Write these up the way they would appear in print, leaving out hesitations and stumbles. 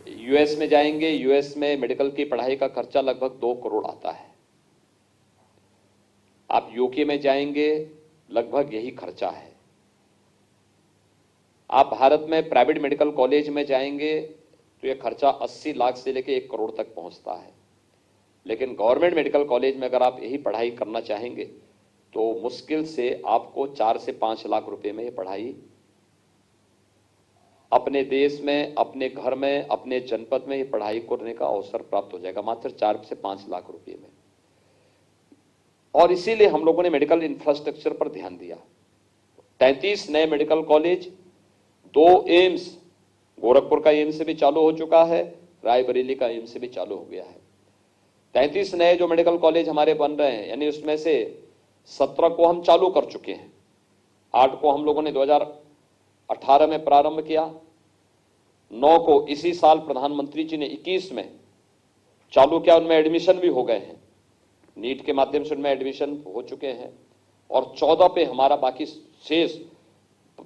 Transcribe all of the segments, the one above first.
US में जाएंगे, US में मेडिकल की पढ़ाई का खर्चा लगभग 2 करोड़ आता है। आप यूके में जाएंगे, लगभग यही खर्चा है। आप भारत में प्राइवेट मेडिकल कॉलेज में जाएंगे तो यह खर्चा 80 लाख से लेकर 1 करोड़ तक पहुंचता है। लेकिन गवर्नमेंट मेडिकल कॉलेज में अगर आप यही पढ़ाई करना चाहेंगे तो मुश्किल से आपको 4 से 5 लाख रुपए में यह पढ़ाई अपने देश में, अपने घर में, अपने जनपद में ये पढ़ाई करने का अवसर प्राप्त हो जाएगा, मात्र 4 से 5 लाख रुपए में। और इसीलिए हम लोगों ने मेडिकल इंफ्रास्ट्रक्चर पर ध्यान दिया। 33 नए मेडिकल कॉलेज, 2 एम्स, गोरखपुर का एम्स भी चालू हो चुका है, रायबरेली का एम्स भी चालू हो गया है। 33 नए जो मेडिकल कॉलेज हमारे बन रहे हैं, यानी उसमें से 17 को हम चालू कर चुके हैं। 8 को हम लोगों ने 2018 में प्रारंभ किया, 9 को इसी साल प्रधानमंत्री जी ने 21 में चालू किया, उनमें एडमिशन भी हो गए हैं, नीट के माध्यम से उनमें एडमिशन हो चुके हैं। और 14 पे हमारा बाकी शेष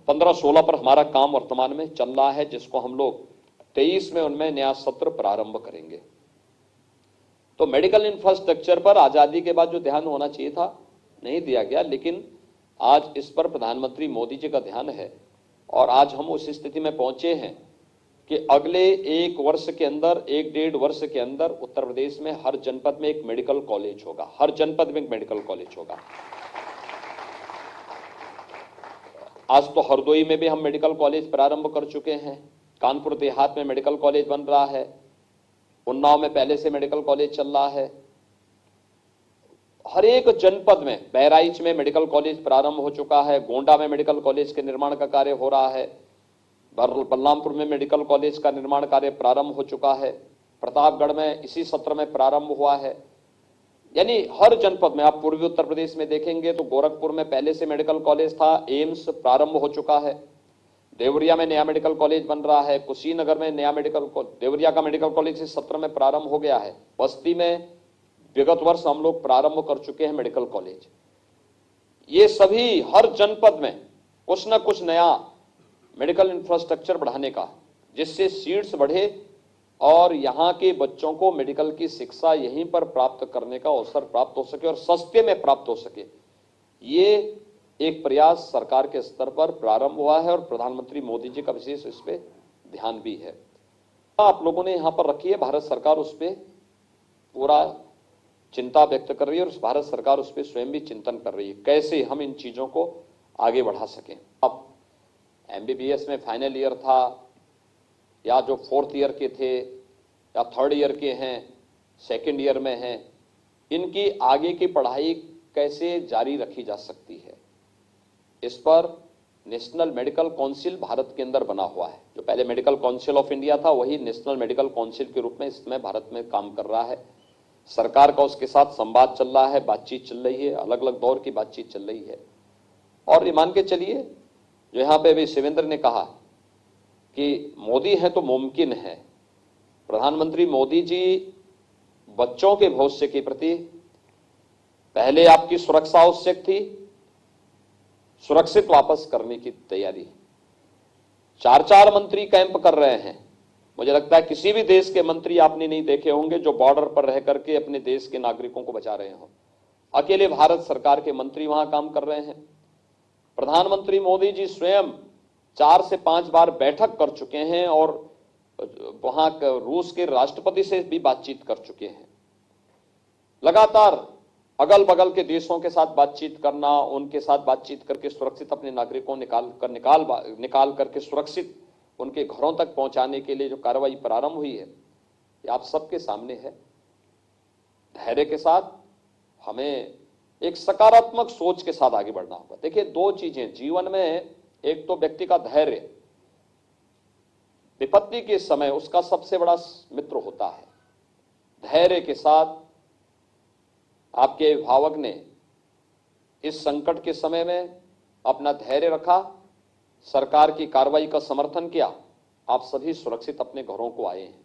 15-16 पर हमारा काम वर्तमान में चल रहा है, जिसको हम लोग 23 में उनमें नया सत्र प्रारंभ करेंगे। तो मेडिकल इंफ्रास्ट्रक्चर पर आजादी के बाद जो ध्यान होना चाहिए था नहीं दिया गया, लेकिन आज इस पर प्रधानमंत्री मोदी जी का ध्यान है। और आज हम उस स्थिति में पहुंचे हैं कि अगले 1 वर्ष के अंदर, 1-1.5 वर्ष के अंदर उत्तर प्रदेश में हर जनपद में एक मेडिकल कॉलेज होगा, हर जनपद में एक मेडिकल कॉलेज होगा। आज तो हरदोई में भी हम मेडिकल कॉलेज प्रारंभ कर चुके हैं, कानपुर देहात में मेडिकल कॉलेज बन रहा है, उन्नाव में पहले से मेडिकल कॉलेज चल रहा है। हर एक जनपद में, बहराइच में मेडिकल कॉलेज प्रारंभ हो चुका है, गोंडा में मेडिकल कॉलेज के निर्माण का कार्य हो रहा है, बलरामपुर में मेडिकल कॉलेज का निर्माण कार्य प्रारंभ हो चुका है, प्रतापगढ़ में इसी सत्र में प्रारंभ हुआ है। यानी हर जनपद में, आप पूर्वी उत्तर प्रदेश में देखेंगे तो गोरखपुर में पहले से मेडिकल कॉलेज था, एम्स प्रारंभ हो चुका है, देवरिया में नया मेडिकल कॉलेज बन रहा है, कुशीनगर में नया देवरिया का मेडिकल कॉलेज इस सत्र में प्रारंभ हो गया है, बस्ती में विगत वर्ष हम लोग प्रारंभ कर चुके हैं मेडिकल कॉलेज। ये सभी हर जनपद में कुछ ना कुछ नया मेडिकल इंफ्रास्ट्रक्चर बढ़ाने का, जिससे सीट्स बढ़े और यहाँ के बच्चों को मेडिकल की शिक्षा यहीं पर प्राप्त करने का अवसर प्राप्त हो सके और सस्ते में प्राप्त हो सके। ये एक प्रयास सरकार के स्तर पर प्रारंभ हुआ है और प्रधानमंत्री मोदी जी का विशेष इस पे ध्यान भी है। आप लोगों ने यहां पर रखी है, भारत सरकार उस पर पूरा चिंता व्यक्त कर रही है और भारत सरकार उस पर स्वयं भी चिंतन कर रही है, कैसे हम इन चीजों को आगे बढ़ा सकें। अब एमबीबीएस में फाइनल ईयर था, या जो 4th ईयर के थे या 3rd ईयर के हैं, 2nd ईयर में हैं, इनकी आगे की पढ़ाई कैसे जारी रखी जा सकती है, इस पर नेशनल मेडिकल काउंसिल भारत के अंदर बना हुआ है। जो पहले मेडिकल काउंसिल ऑफ इंडिया था, वही नेशनल मेडिकल काउंसिल के रूप में इसमें भारत में काम कर रहा है। सरकार का उसके साथ संवाद चल रहा है, बातचीत चल रही है, अलग अलग दौर की बातचीत चल रही है। और ये मान के चलिए, जो यहाँ पे अभी शिवेंद्र ने कहा कि मोदी है तो मुमकिन है, प्रधानमंत्री मोदी जी बच्चों के भविष्य के प्रति पहले आपकी सुरक्षा आवश्यक थी, सुरक्षित वापस करने की तैयारी। 4-4 मंत्री कैंप कर रहे हैं। मुझे लगता है किसी भी देश के मंत्री आपने नहीं देखे होंगे जो बॉर्डर पर रह करके अपने देश के नागरिकों को बचा रहे हों। अकेले भारत सरकार के मंत्री वहां काम कर रहे हैं। प्रधानमंत्री मोदी जी स्वयं 4 से 5 बार बैठक कर चुके हैं और वहां रूस के राष्ट्रपति से भी बातचीत कर चुके हैं। लगातार अगल बगल के देशों के साथ बातचीत करना, उनके साथ बातचीत करके सुरक्षित अपने नागरिकों निकाल करके सुरक्षित उनके घरों तक पहुंचाने के लिए जो कार्रवाई प्रारंभ हुई है, ये आप सबके सामने है। धैर्य के साथ हमें एक सकारात्मक सोच के साथ आगे बढ़ना होगा। देखिए, 2 चीजें जीवन में, एक तो व्यक्ति का धैर्य, विपत्ति के समय उसका सबसे बड़ा मित्र होता है। धैर्य के साथ आपके अभिभावक ने इस संकट के समय में अपना धैर्य रखा, सरकार की कार्रवाई का समर्थन किया, आप सभी सुरक्षित अपने घरों को आए हैं।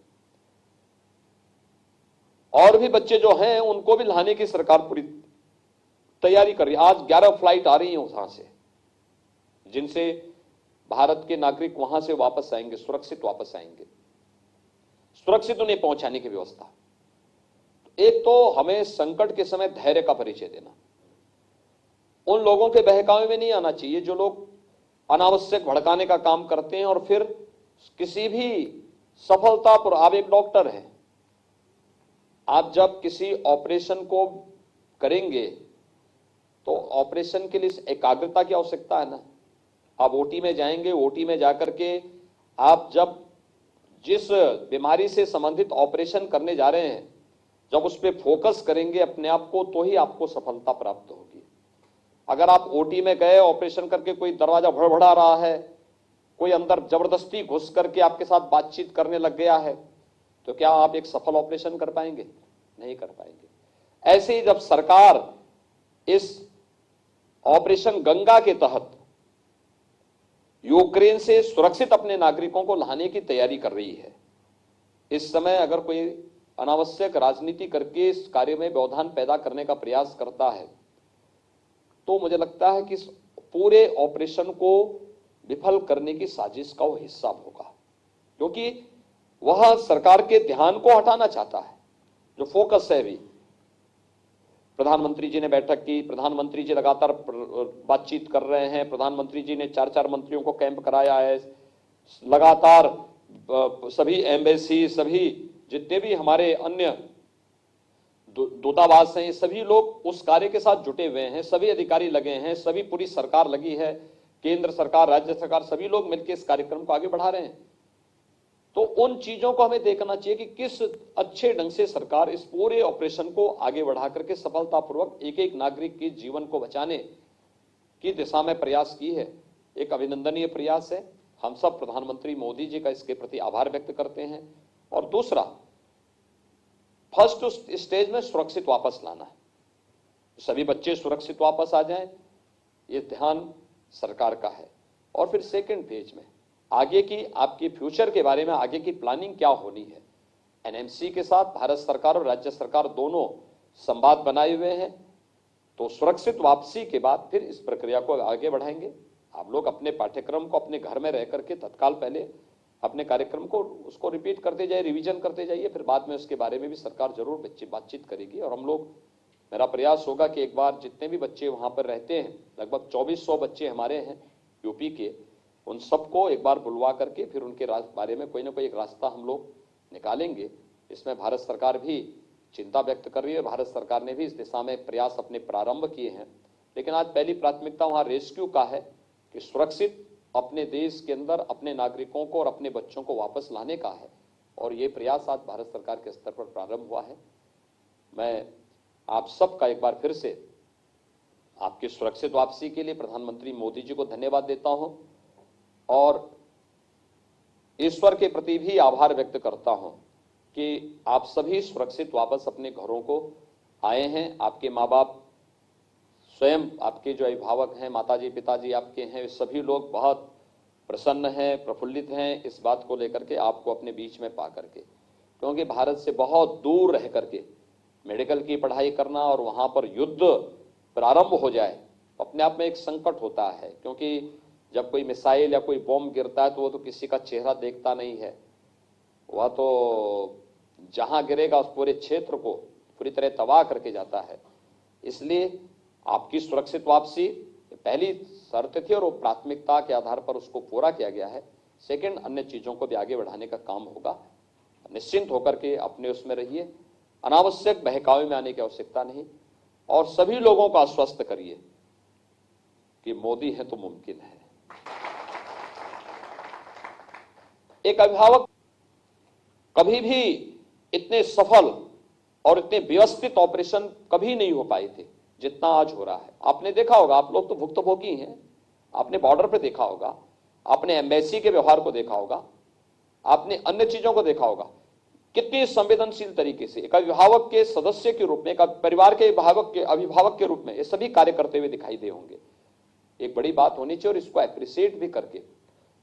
और भी बच्चे जो हैं उनको भी लाने की सरकार पूरी तैयारी कर रही है। आज 11 फ्लाइट आ रही है वहां से, जिनसे भारत के नागरिक वहां से वापस आएंगे, सुरक्षित वापस आएंगे। सुरक्षित उन्हें पहुंचाने की व्यवस्था। एक तो हमें संकट के समय धैर्य का परिचय देना, उन लोगों के बहकावे में नहीं आना चाहिए जो लोग अनावश्यक भड़काने का काम करते हैं और फिर किसी भी सफलता पर। आप एक डॉक्टर हैं, आप जब किसी ऑपरेशन को करेंगे तो ऑपरेशन के लिए एकाग्रता की आवश्यकता है ना। आप ओटी में जाएंगे, ओटी में जाकर के आप जब जिस बीमारी से संबंधित ऑपरेशन करने जा रहे हैं, जब उस पर फोकस करेंगे अपने आप को, तो ही आपको सफलता प्राप्त होगी। अगर आप ओटी में गए, ऑपरेशन करके कोई दरवाजा भड़बड़ा रहा है, कोई अंदर जबरदस्ती घुस करके आपके साथ बातचीत करने लग गया है, तो क्या आप एक सफल ऑपरेशन कर पाएंगे? नहीं कर पाएंगे। ऐसे ही जब सरकार इस ऑपरेशन गंगा के तहत यूक्रेन से सुरक्षित अपने नागरिकों को लाने की तैयारी कर रही है, इस समय अगर कोई अनावश्यक राजनीति करके इस कार्य में व्यवधान पैदा करने का प्रयास करता है, तो मुझे लगता है कि इस पूरे ऑपरेशन को विफल करने की साजिश का वो हिस्सा होगा, क्योंकि वह सरकार के ध्यान को हटाना चाहता है। जो फोकस है, भी प्रधानमंत्री जी ने बैठक की, प्रधानमंत्री जी लगातार बातचीत कर रहे हैं, प्रधानमंत्री जी ने 4-4 मंत्रियों को कैंप कराया है, लगातार सभी एम्बेसी, सभी जितने भी हमारे अन्य दूतावास हैं, सभी लोग उस कार्य के साथ जुटे हुए हैं, सभी अधिकारी लगे हैं, सभी पूरी सरकार लगी है, केंद्र सरकार, राज्य सरकार, सभी लोग मिलकर इस कार्यक्रम को आगे बढ़ा रहे हैं। तो उन चीजों को हमें देखना चाहिए कि किस अच्छे ढंग से सरकार इस पूरे ऑपरेशन को आगे बढ़ा करके सफलतापूर्वक एक एक नागरिक के जीवन को बचाने की दिशा में प्रयास की है। एक अभिनंदनीय प्रयास है। हम सब प्रधानमंत्री मोदी जी का इसके प्रति आभार व्यक्त करते हैं। और दूसरा, फर्स्ट स्टेज में सुरक्षित वापस लाना है, सभी बच्चे सुरक्षित वापस आ जाएं, ये ध्यान सरकार का है। और फिर सेकंड फेज में आगे की आपकी फ्यूचर के बारे में आगे की प्लानिंग क्या होनी है। एनएमसी के साथ भारत सरकार और राज्य सरकार दोनों संवाद बनाए हुए हैं, तो सुरक्षित वापसी के बाद फिर इस प्रक्रिया को आगे बढ़ाएंगे। आप लोग अपने पाठ्यक्रम को अपने घर में रह करके तत्काल पहले अपने कार्यक्रम को उसको रिपीट करते जाइए, रिवीजन करते जाइए, फिर बाद में उसके बारे में भी सरकार जरूर बातचीत करेगी। और हम लोग, मेरा प्रयास होगा कि एक बार जितने भी बच्चे वहां पर रहते हैं, लगभग 2400 बच्चे हमारे हैं यूपी के, उन सबको एक बार बुलवा करके फिर उनके बारे में कोई ना कोई एक रास्ता हम लोग निकालेंगे। इसमें भारत सरकार भी चिंता व्यक्त कर रही है, भारत सरकार ने भी इस दिशा में प्रयास अपने प्रारंभ किए हैं। लेकिन आज पहली प्राथमिकता वहां रेस्क्यू का है कि सुरक्षित अपने देश के अंदर अपने नागरिकों को और अपने बच्चों को वापस लाने का है। और ये प्रयास आज भारत सरकार के स्तर पर प्रारंभ हुआ है। मैं आप सबका एक बार फिर से आपकी सुरक्षित वापसी के लिए प्रधानमंत्री मोदी जी को धन्यवाद देता हूं और ईश्वर के प्रति भी आभार व्यक्त करता हूं कि आप सभी सुरक्षित वापस अपने घरों को आए हैं। आपके माँ बाप, स्वयं आपके जो अभिभावक हैं, माताजी पिताजी आपके हैं, सभी लोग बहुत प्रसन्न हैं, प्रफुल्लित हैं इस बात को लेकर के आपको अपने बीच में पा करके। क्योंकि भारत से बहुत दूर रह करके मेडिकल की पढ़ाई करना और वहां पर युद्ध प्रारंभ हो जाए तो अपने आप में एक संकट होता है। क्योंकि जब कोई मिसाइल या कोई बॉम्ब गिरता है तो वो तो किसी का चेहरा देखता नहीं है, वह तो जहां गिरेगा उस पूरे क्षेत्र को पूरी तरह तबाह करके जाता है। इसलिए आपकी सुरक्षित वापसी पहली शर्त थी और वो प्राथमिकता के आधार पर उसको पूरा किया गया है। सेकंड, अन्य चीजों को भी आगे बढ़ाने का काम होगा। निश्चिंत होकर के अपने उसमें रहिए, अनावश्यक बहकावे में आने की आवश्यकता नहीं, और सभी लोगों को आश्वस्त करिए कि मोदी है तो मुमकिन है। एक अभिभावक कभी भी इतने सफल और इतने व्यवस्थित ऑपरेशन कभी नहीं हो पाए थे जितना आज हो रहा है। आपने देखा होगा, आप लोग तो भुक्तभोगी हैं, आपने बॉर्डर पे देखा होगा, आपने एम्बेसी के व्यवहार को देखा होगा, आपने अन्य चीजों को देखा होगा, कितनी संवेदनशील तरीके से एक अभिभावक के सदस्य के रूप में, एक परिवार के अभिभावक के रूप में ये सभी कार्य करते हुए दिखाई दे होंगे। एक बड़ी बात होनी चाहिए और इसको एप्रिशिएट भी करके।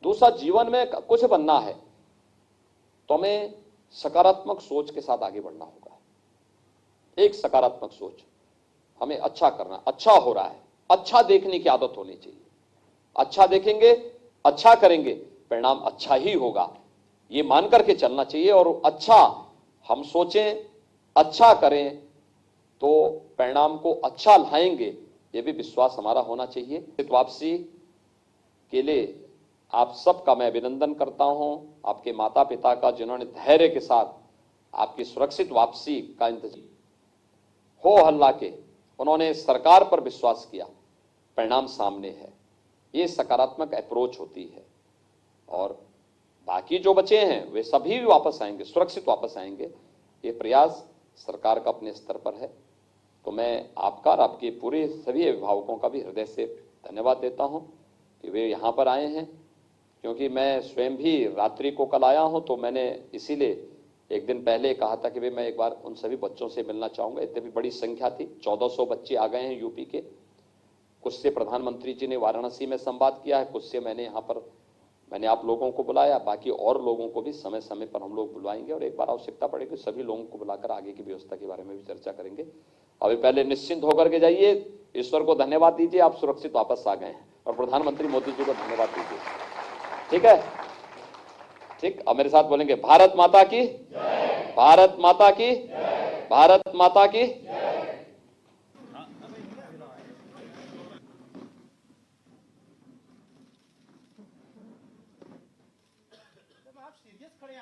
दूसरा, जीवन में कुछ बनना है तो हमें सकारात्मक सोच के साथ आगे बढ़ना होगा। एक सकारात्मक सोच, हमें अच्छा करना, अच्छा हो रहा है, अच्छा देखने की आदत होनी चाहिए। अच्छा देखेंगे, अच्छा करेंगे, परिणाम अच्छा ही होगा। ये मान करके चलना चाहिए और अच्छा हम सोचें, अच्छा करें तो परिणाम को अच्छा लाएंगे, ये भी विश्वास हमारा होना चाहिए। वापसी के लिए आप सबका मैं अभिनंदन करता हूं, आपके माता पिता का जिन्होंने धैर्य के साथ आपकी सुरक्षित वापसी का इंतजाम हो हल्ला के उन्होंने सरकार पर विश्वास किया, परिणाम सामने है। ये सकारात्मक अप्रोच होती है और बाकी जो बचे हैं वे सभी भी वापस आएंगे, सुरक्षित वापस आएंगे। ये प्रयास सरकार का अपने स्तर पर है। तो मैं आपका और आपके पूरे सभी अभिभावकों का भी हृदय से धन्यवाद देता हूं कि वे यहाँ पर आए हैं, क्योंकि मैं स्वयं भी रात्रि को कल आया हूं, तो मैंने इसीलिए एक दिन पहले कहा था कि भाई मैं एक बार उन सभी बच्चों से मिलना चाहूंगा। इतनी भी बड़ी संख्या थी, 1400 बच्चे आ गए हैं यूपी के। कुछ से प्रधानमंत्री जी ने वाराणसी में संवाद किया है, कुछ से मैंने आप लोगों को बुलाया, बाकी और लोगों को भी समय समय पर हम लोग बुलवाएंगे और एक बार आवश्यकता पड़ेगी सभी लोगों को बुलाकर आगे की व्यवस्था के बारे में भी चर्चा करेंगे। अभी पहले निश्चिंत होकर के जाइए, ईश्वर को धन्यवाद दीजिए, आप सुरक्षित वापस आ गए हैं, और प्रधानमंत्री मोदी जी को धन्यवाद दीजिए। ठीक है, ठीक। अब मेरे साथ बोलेंगे, भारत माता की, भारत माता की, भारत माता की। आप सीरियस खड़े हैं,